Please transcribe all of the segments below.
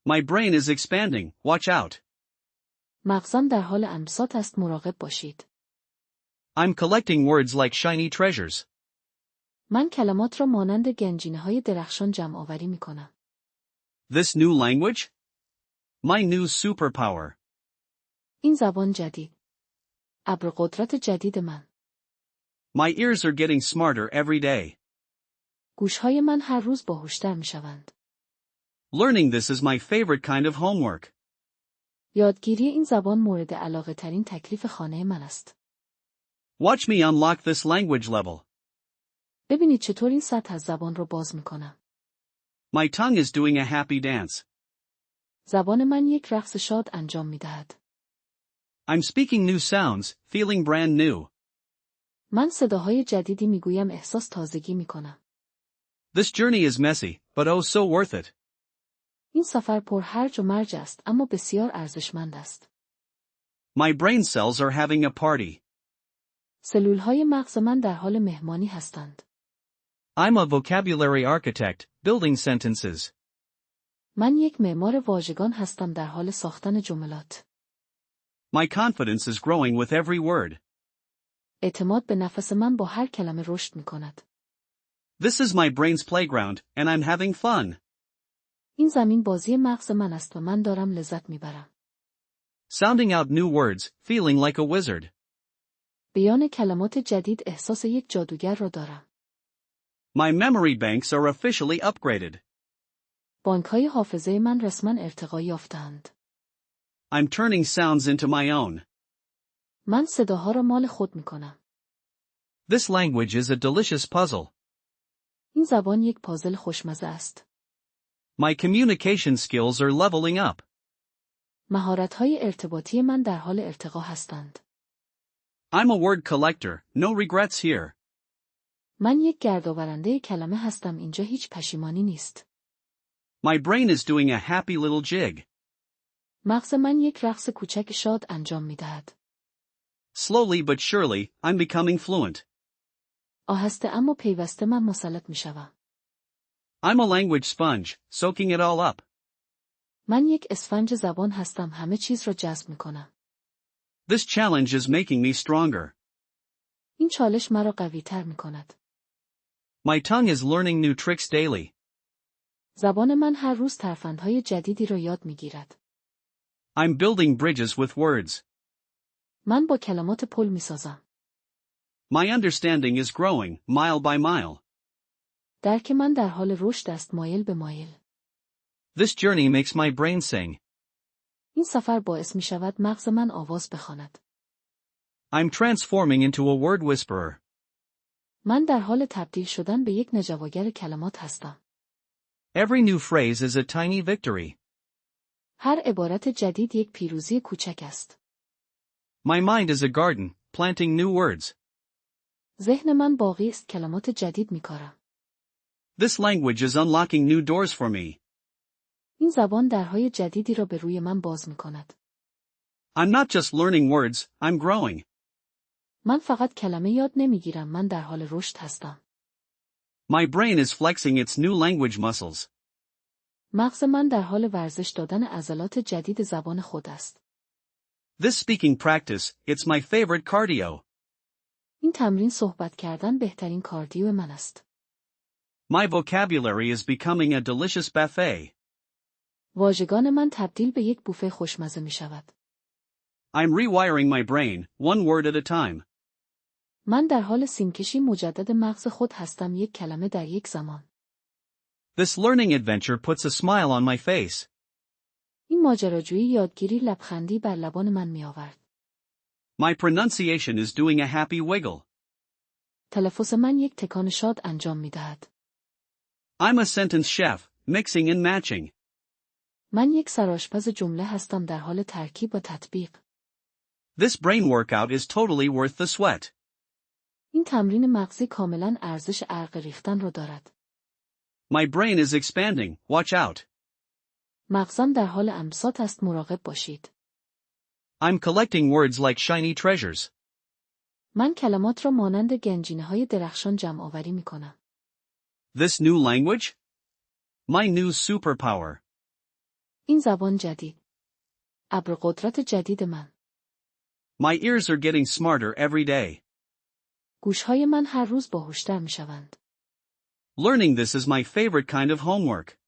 My brain is expanding, watch out. مغزم در حال انبساط است، مراقب باشید. I'm collecting words like shiny treasures. من کلمات را مانند گنجینه‌های درخشان جمع آوری می کنم. This new language? My new superpower. این زبان جدید. ابرقدرت جدید من. My ears are getting smarter every day. گوشهای من هر روز باهوشتر می شوند. Learning this is my favorite kind of homework. یادگیری این زبان مورد علاقه ترین تکلیف خانه من است. Watch me unlock this language level. ببینید چطور این سطح از زبان را باز می کنم. My tongue is doing a happy dance. زبان من یک رقص شاد انجام می دهد. I'm speaking new sounds, feeling brand new. من صداهای جدیدی می گویم، احساس تازگی می کنم. This journey is messy, but oh so worth it. این سفر پر هرج و مرج است، اما بسیار ارزشمند است. My brain cells are having a party. سلولهای مغز من در حال مهمانی هستند. I'm a vocabulary architect, building sentences. من یک معمار واژگان هستم در حال ساختن جملات. My confidence is growing with every word. اعتماد به نفس من با هر کلمه رشد می کند. This is my brain's playground, and I'm having fun. این زمین بازی مغز من است و من دارم لذت می برم. Sounding out new words, feeling like a wizard. بیان کلمات جدید، احساس یک جادوگر را دارم. My memory banks are officially upgraded. بانک‌های حافظه من رسما ارتقا یافتند. I'm turning sounds into my own. من صداها را مال خود می کنم. This language is a delicious puzzle. این زبان یک پازل خوشمزه است. My communication skills are leveling up. مهارت‌های ارتباطی من در حال ارتقا هستند. I'm a word collector, no regrets here. من یک گردآورنده کلمه هستم، اینجا هیچ پشیمانی نیست. My brain is doing a happy little jig. مغز من یک رقص کوچک شاد انجام می دهد. Slowly but surely, I'm becoming fluent. آهسته اما پیوسته من مسلط می شوم. I'm a language sponge, soaking it all up. من یک اسفنج زبان هستم، همه چیز را جذب می کنم. This challenge is making me stronger. این چالش مرا قوی تر می کند. My tongue is learning new tricks daily. زبان من هر روز ترفندهای جدیدی را یاد می گیرد. I'm building bridges with words. من با کلمات پل می سازم. My understanding is growing, mile by mile. درک من در حال رشد است، مایل به مایل. This journey makes my brain sing. این سفر باعث می شود مغز من آواز بخواند. I'm transforming into a word whisperer. من در حال تبدیل شدن به یک نجواگر کلمات هستم. Every new phrase is a tiny victory. هر عبارت جدید یک پیروزی کوچک است. My mind is a garden, planting new words. ذهن من باغی است، کلمات جدید می کارم. This language is unlocking new doors for me. این زبان درهای جدیدی را به روی من باز می کند. I'm not just learning words, I'm growing. من فقط کلمه یاد نمی گیرم، من در حال رشد هستم. My brain is flexing its new language muscles. مغز من در حال ورزش دادن عضلات جدید زبان خود است. This speaking practice, it's my favorite cardio. این تمرین صحبت کردن بهترین کاردیو من است. My vocabulary is becoming a delicious buffet. واژگان من تبدیل به یک بوفه خوشمزه می شود. I'm rewiring my brain, one word at a time. من در حال سیمکشی مجدد مغز خود هستم، یک کلمه در یک زمان. This learning adventure puts a smile on my face. این ماجراجویی یادگیری لبخندی بر لبان من می آورد. My pronunciation is doing a happy wiggle. تلفظ من یک تکان شاد انجام می دهد. I'm a sentence chef, mixing and matching. من یک سرآشپز جمله هستم در حال ترکیب و تطبیق. This brain workout is totally worth the sweat. این تمرین مغزی کاملا ارزش عرق ریختن را دارد. My brain is expanding, watch out. مغزم در حال انبساط است، مراقب باشید. I'm collecting words like shiny treasures. من کلمات را مانند گنجینه‌های درخشان جمع آوری می کنم. This new language? My new superpower. این زبان جدید. ابرقدرت جدید من. My ears are getting smarter every day. گوشهای من هر روز باهوشتر می شوند. Learning this is my favorite kind of homework.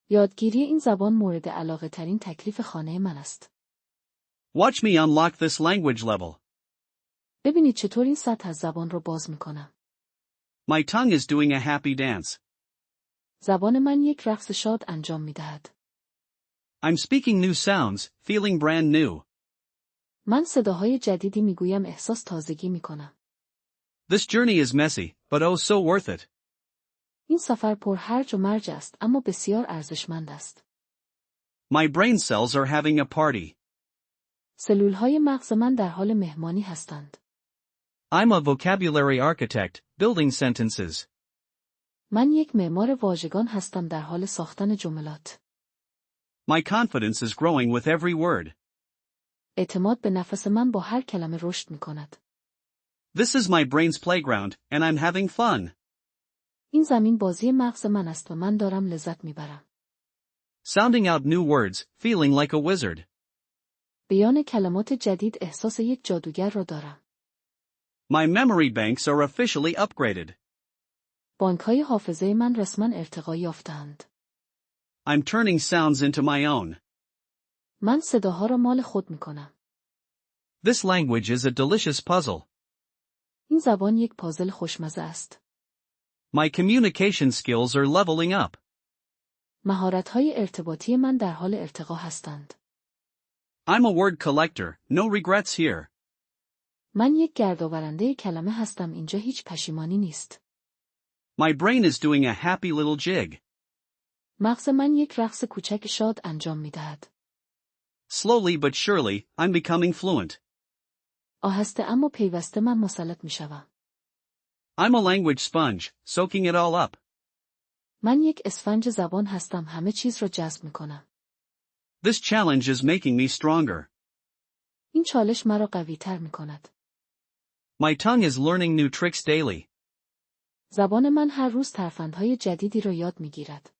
یادگیری این زبان مورد علاقه ترین تکلیف خانه من است. Watch me unlock this language level. ببینید چطور این سطح از زبان رو باز می کنم. My tongue is doing a happy dance. زبان من یک رقص شاد انجام می دهد. I'm speaking new sounds, feeling brand new. من صداهای جدیدی می گویم احساس تازگی می کنم. This journey is messy, but oh so worth it. این سفر پر هرج و مرج است اما بسیار ارزشمند است. My brain cells are having a party. سلولهای مغز من در حال مهمانی هستند. I'm a vocabulary architect, building sentences. من یک معمار واژگان هستم در حال ساختن جملات. My confidence is growing with every word. اعتماد به نفس من با هر کلمه رشد می کند. This is my brain's playground, and I'm having fun. این زمین بازی مغز من است و من دارم لذت می برم. Sounding out new words, feeling like a wizard. بیان کلمات جدید احساس یک جادوگر را دارم. My memory banks are officially upgraded. بانکهای حافظه من رسما ارتقا یافتند. I'm turning sounds into my own. من صداها را مال خود می کنم. This language is a delicious puzzle. این زبان یک پازل خوشمزه است. My communication skills are leveling up. مهارت‌های ارتباطی من در حال ارتقا هستند. I'm a word collector, no regrets here. من یک گردآورنده کلمه هستم اینجا هیچ پشیمانی نیست. My brain is doing a happy little jig. مغز من یک رقص کوچک شاد انجام می دهد. Slowly but surely, I'm becoming fluent. آهسته اما پیوسته من مسلط می شوم. I'm a language sponge, soaking it all up. من یک اسفنج زبان هستم همه چیز را جذب می کنم. This challenge is making me stronger. این چالش مرا قوی تر می کند. My tongue is learning new tricks daily. زبان من هر روز ترفندهای جدیدی را یاد می گیرد.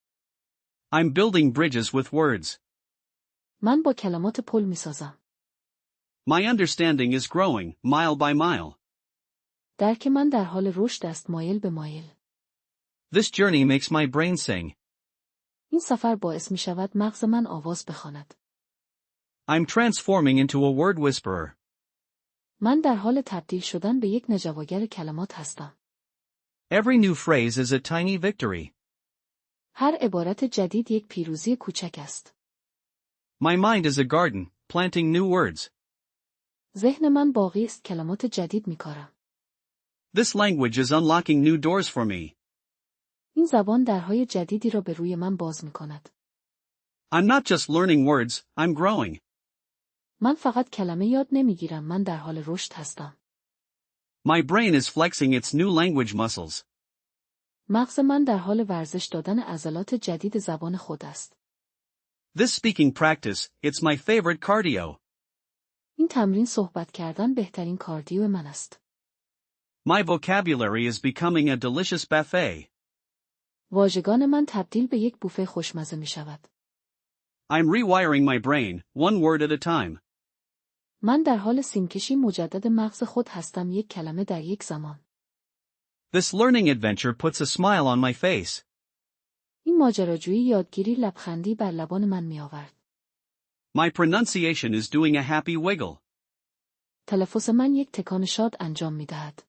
I'm building bridges with words. من با کلمات پل می سازم. My understanding is growing, mile by mile. درک من در حال رشد است مایل به مایل. This journey makes my brain sing. این سفر باعث می شود مغز من آواز بخواند. I'm transforming into a word whisperer. من در حال تبدیل شدن به یک نجواگر کلمات هستم. Every new phrase is a tiny victory. هر عبارت جدید یک پیروزی کوچک است. My mind is a garden, planting new words. ذهن من باغی است کلمات جدید می کارم. This language is unlocking new doors for me. این زبان درهای جدیدی را به روی من باز می کند. I'm not just learning words, I'm growing. من فقط کلمه یاد نمی گیرم من در حال رشد هستم. My brain is flexing its new language muscles. مغز من در حال ورزش دادن عضلات جدید زبان خود است. This speaking practice, it's my favorite cardio. این تمرین صحبت کردن بهترین کاردیو من است. My vocabulary is becoming a delicious buffet. واژگان من تبدیل به یک بوفه خوشمزه می شود. I'm rewiring my brain, one word at a time. من در حال سیمکشی مجدد مغز خود هستم یک کلمه در یک زمان. This learning adventure puts a smile on my face. این ماجراجویی یادگیری لبخندی بر لبان من می آورد. My pronunciation is doing a happy wiggle. تلفظ من یک تکان شاد انجام می دهد.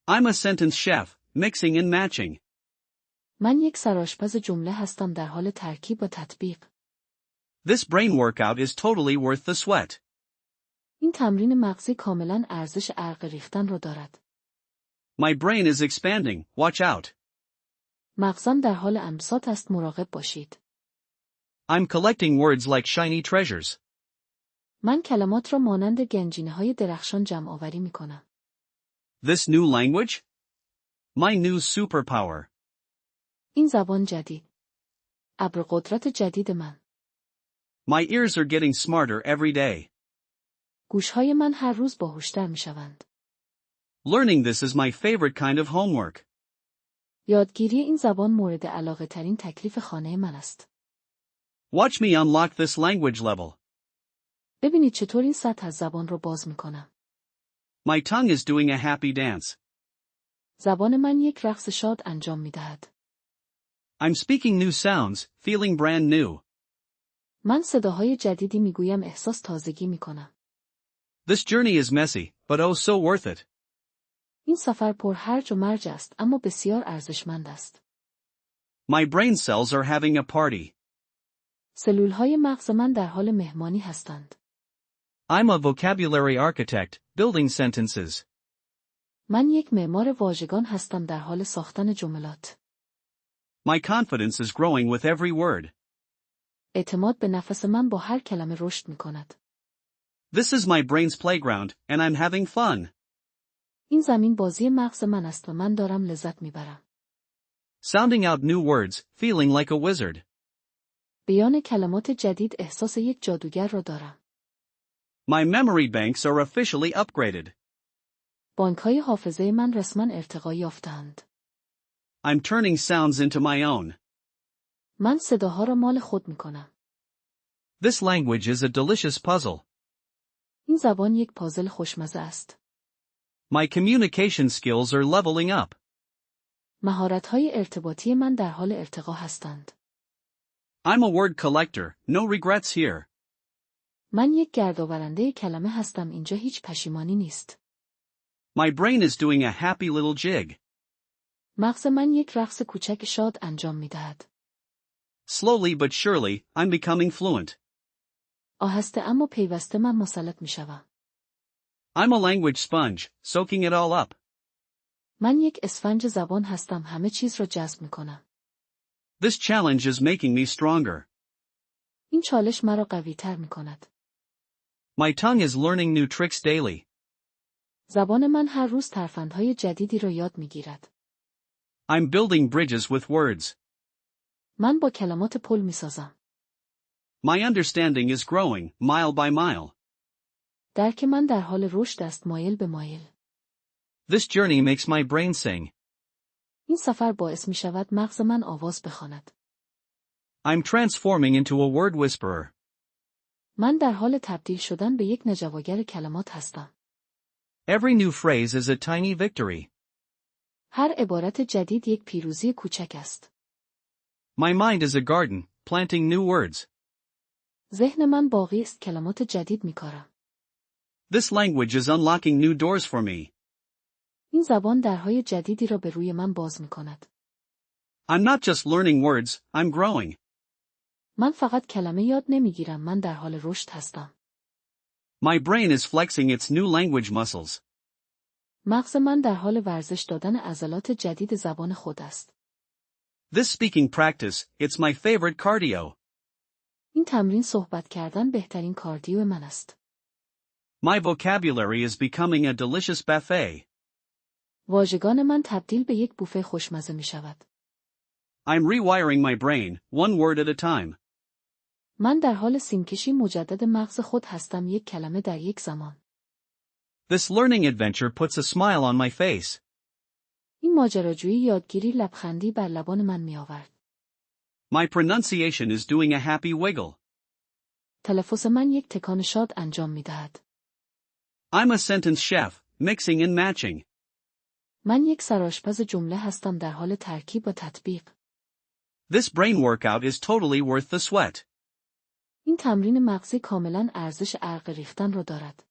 I'm a sentence chef, mixing and matching. من یک سرآشپز جمله هستم در حال ترکیب و تطبیق. This brain workout is totally worth the sweat. این تمرین مغزی کاملا ارزش عرق ریختن را دارد. My brain is expanding, watch out. مغزم در حال انبساط است مراقب باشید. I'm collecting words like shiny treasures. من کلمات را مانند گنجینه‌های درخشان جمع آوری می کنم. This new language? My new superpower. این زبان جدید. ابرقدرت جدید من. My ears are getting smarter every day. گوشهای من هر روز باهوشتر می شوند. Learning this is my favorite kind of homework. یادگیری این زبان مورد علاقه ترین تکلیف خانه من است. Watch me unlock this language level. ببینید چطور این سطح از زبان رو باز میکنم. My tongue is doing a happy dance. زبان من یک رقص شاد انجام میدهد. I'm speaking new sounds, feeling brand new. من صداهای جدیدی میگویم احساس تازگی میکنم. This journey is messy, but oh so worth it. این سفر پر هرج و مرج است اما بسیار ارزشمند است. My brain cells are having a party. سلولهای مغز من در حال مهمانی هستند. I'm a vocabulary architect, building sentences. من یک معمار واژگان هستم در حال ساختن جملات. My confidence is growing with every word. اعتماد به نفس من با هر کلمه رشد میکند. This is my brain's playground, and I'm having fun. این زمین بازی مغز من است و من دارم لذت میبرم. Sounding out new words, feeling like a wizard. بیان کلمات جدید احساس یک جادوگر را دارم. My memory banks are officially upgraded. بانکهای حافظه من رسما ارتقا یافتند. I'm turning sounds into my own. من صداها را مال خود میکنم. This language is a delicious puzzle. این زبان یک پازل خوشمزه است. My communication skills are leveling up. مهارت‌های ارتباطی من در حال ارتقا هستند. I'm a word collector, no regrets here. من یک گردآورنده کلمه هستم اینجا هیچ پشیمانی نیست. My brain is doing a happy little jig. مغز من یک رقص کوچک شاد انجام می‌دهد. Slowly but surely, I'm becoming fluent. آهسته اما پیوسته من مسلط می‌شوم. I'm a language sponge, soaking it all up. من یک اسفنج زبان هستم همه چیز را جذب می‌کنم. This challenge is making me stronger. این چالش مرا قوی‌تر می‌کند. My tongue is learning new tricks daily. زبان من هر روز ترفندهای جدیدی را یاد می‌گیرد. I'm building bridges with words. من با کلمات پل می‌سازم. My understanding is growing, mile by mile. درک من در حال رشد است مایل به مایل. This journey makes my brain sing. این سفر باعث می‌شود مغز من آواز بخواند. I'm transforming into a word whisperer. من در حال تبدیل شدن به یک نجواگر کلمات هستم. Every new phrase is a tiny victory. هر عبارت جدید یک پیروزی کوچک است. My mind is a garden, planting new words. ذهن من باغی است کلمات جدید می‌کارم. This language is unlocking new doors for me. این زبان درهای جدیدی را به روی من باز می‌کند. I'm not just learning words, I'm growing. من فقط کلمه یاد نمی‌گیرم من در حال رشد هستم. My brain is flexing its new language muscles. مغز من در حال ورزش دادن عضلات جدید زبان خود است. This speaking practice, it's my favorite cardio. این تمرین صحبت کردن بهترین کاردیو من است. My vocabulary is becoming a delicious buffet. واژگان من تبدیل به یک بوفه خوشمزه می شود. I'm rewiring my brain, one word at a time. من در حال سیمکشی مجدد مغز خود هستم یک kəlmə در یک زمان. This learning adventure puts a smile on my face. این ماجراجویی یادگیری لبخندی بر لبان من می آورد. My pronunciation is doing a happy wiggle. تلفظ من یک تکان شاد انجام می دهد. I'm a sentence chef, mixing and matching. من یک سرآشپز جمله هستم در حال ترکیب و تطبیق. This brain workout is totally worth the sweat. این تمرین مغزی کاملاً ارزش عرق ریختن را دارد.